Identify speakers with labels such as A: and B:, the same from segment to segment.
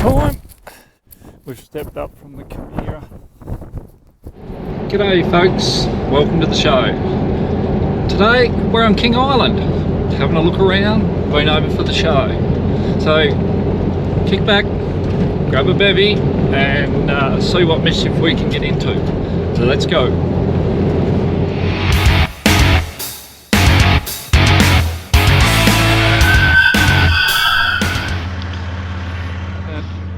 A: time. We've stepped up from the Chimera.
B: G'day folks, welcome to the show. Today we're on King Island, having a look around, been over for the show. So kick back, grab a bevy and see what mischief we can get into. So let's go.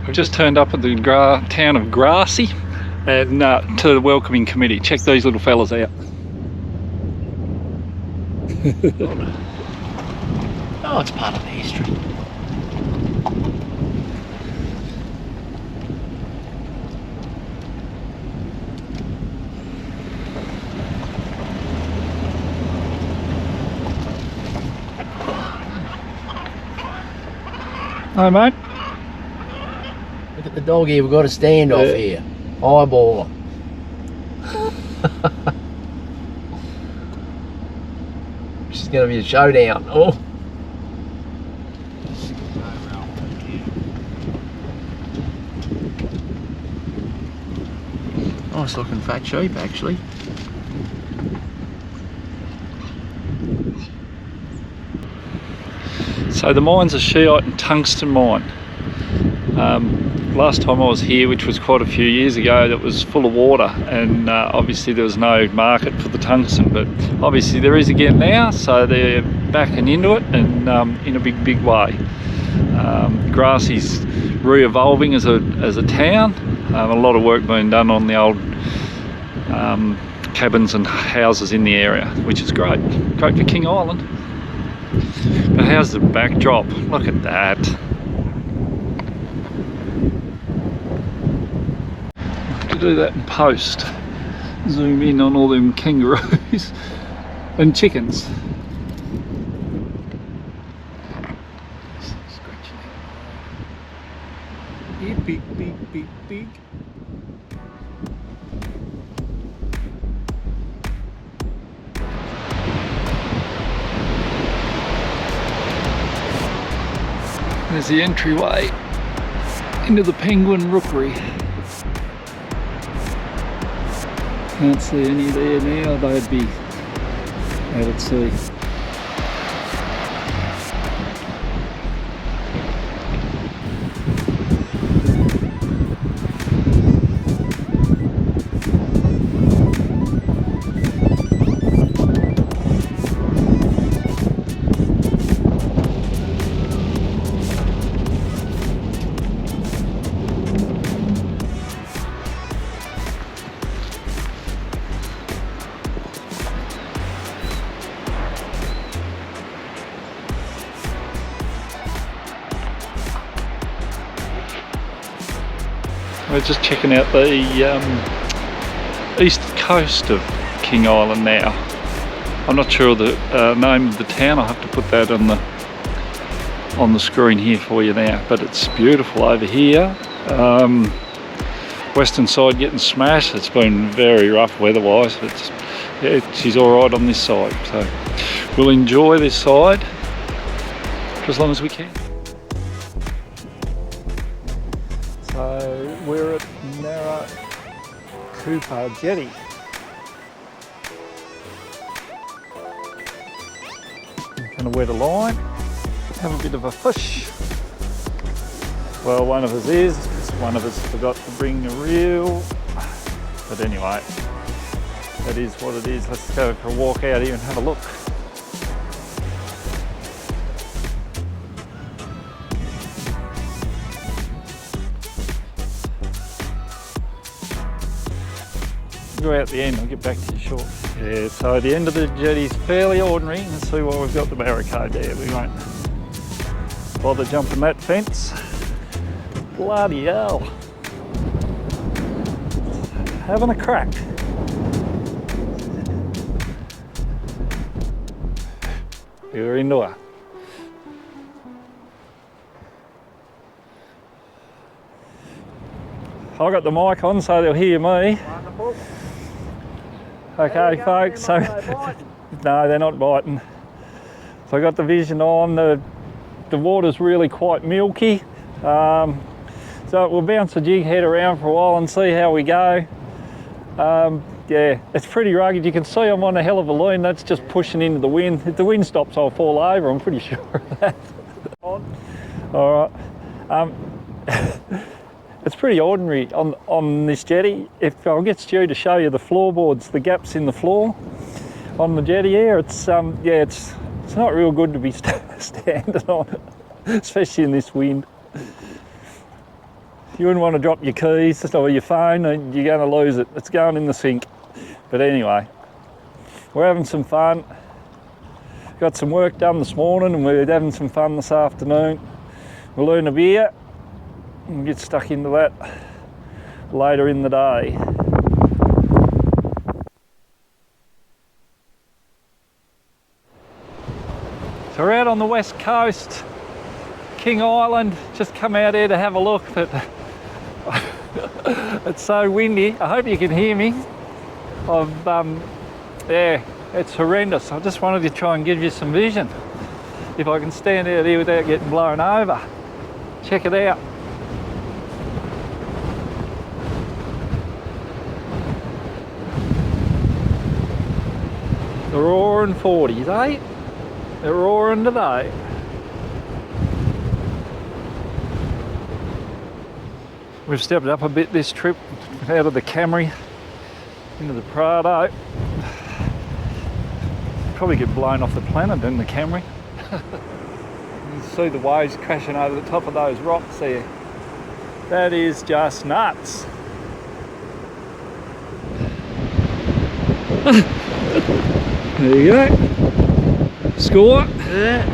B: We've just turned up at the town of Grassy and to the welcoming committee. Check these little fellas out.
C: Oh, it's part of the history.
A: Hi mate.
C: Look at the dog here, we've got a standoff here. Eyeballer. This is going to be a showdown. Oh. Nice looking fat sheep actually.
A: So the mine's a scheelite and tungsten mine. Last time I was here, which was quite a few years ago, that was full of water, and obviously there was no market for the tungsten, but obviously there is again now, so they're backing into it, and in a big way. Grassy's re-evolving as a town. A lot of work being done on the old cabins and houses in the area, which is great for King Island. But how's the backdrop? Look at that. To do that in post, zoom in on all them kangaroos and chickens. Yeah, big. There's the entryway into the penguin rookery. Can't see any there now, they'd be out at sea. We're just checking out the east coast of King Island now. I'm not sure the name of the town. I'll have to put that on the screen here for you now, but it's beautiful over here. Western side getting smashed. It's been very rough weather-wise, but she's all right on this side, so we'll enjoy this side for as long as we can. So we're at Narra Cooper Jetty. I'm going to wet a line, have a bit of a fish. Well, one of us is, one of us forgot to bring a reel. But anyway, that is what it is. Let's go for a walk out here and have a look. Go out the end, I'll get back to you short. Yeah, so the end of the jetty is fairly ordinary. Let's see what we've got the barricade there. We won't bother jumping that fence. Bloody hell. Having a crack. You're into her. I got the mic on so they'll hear me.
D: Wonderful.
A: Okay folks, so no, they're not biting. So I got the vision on, the water's really quite milky. So we'll bounce the jig head around for a while and see how we go. Yeah, it's pretty rugged. You can see I'm on a hell of a lean. That's just pushing into the wind. If the wind stops, I'll fall over. I'm pretty sure of that. All right. It's pretty ordinary on this jetty. If I'll get Stu to show you the floorboards, the gaps in the floor on the jetty here, it's yeah, it's not real good to be standing on, especially in this wind. You wouldn't want to drop your keys or your phone, and you're going to lose it. It's going in the sink. But anyway, we're having some fun. Got some work done this morning, and we're having some fun this afternoon. We'll earn a beer and get stuck into that later in the day. So we're out on the west coast, King Island. Just come out here to have a look, but it's so windy. I hope you can hear me. Yeah, it's horrendous. I just wanted to try and give you some vision. If I can stand out here without getting blown over. Check it out. The roaring 40s, eh? They're roaring today. We've stepped up a bit this trip, out of the Camry into the Prado. Probably get blown off the planet in the Camry. You can see the waves crashing over the top of those rocks there. That is just nuts. There you go. Score. Yeah.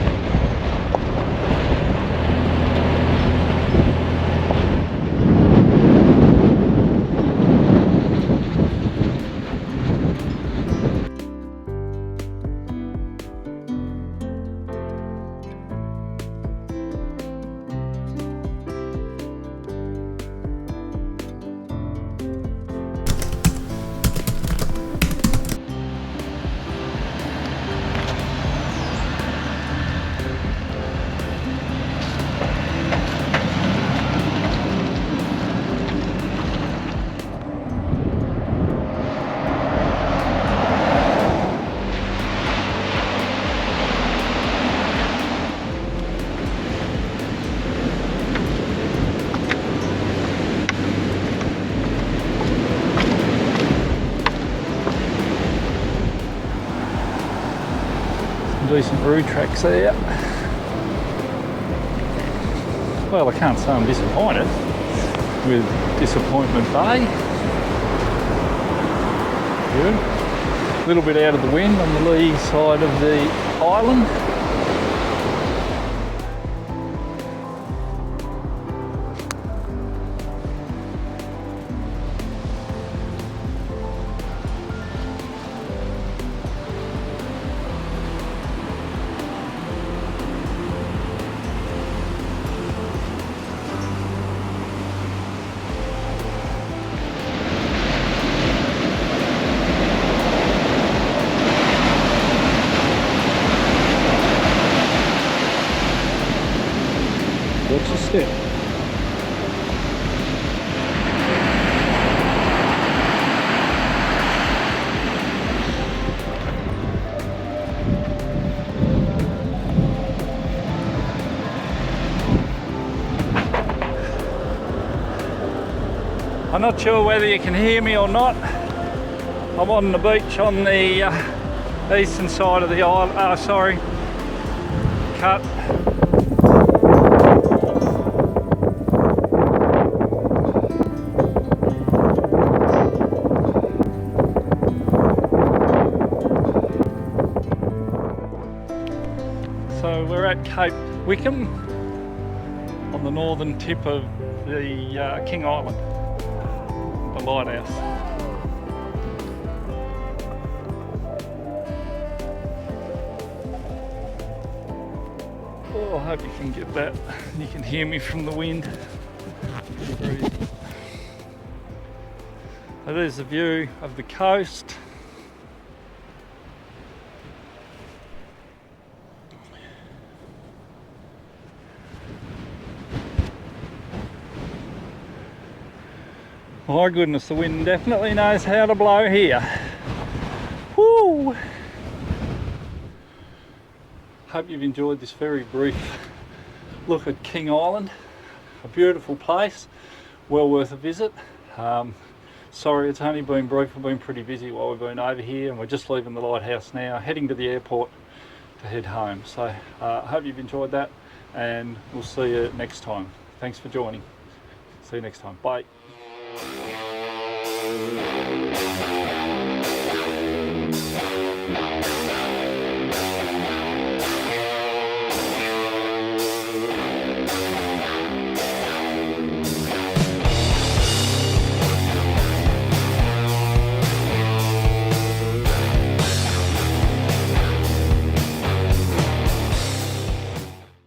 A: Decent road tracks there. Well, I can't say I'm disappointed with Disappointment Bay. Good. A little bit out of the wind on the lee side of the island. Watch the step. I'm not sure whether you can hear me or not. I'm on the beach on the eastern side of the island. Sorry, cut. So we're at Cape Wickham on the northern tip of the King Island, the lighthouse. Oh, I hope you can get that. You can hear me from the wind. Pretty breezy. So there's the view of the coast. My goodness, the wind definitely knows how to blow here. Woo! Hope you've enjoyed this very brief look at King Island. A beautiful place, well worth a visit. Sorry it's only been brief, we've been pretty busy while we've been over here, and we're just leaving the lighthouse now, heading to the airport to head home. So I hope you've enjoyed that, and we'll see you next time. Thanks for joining. See you next time. Bye.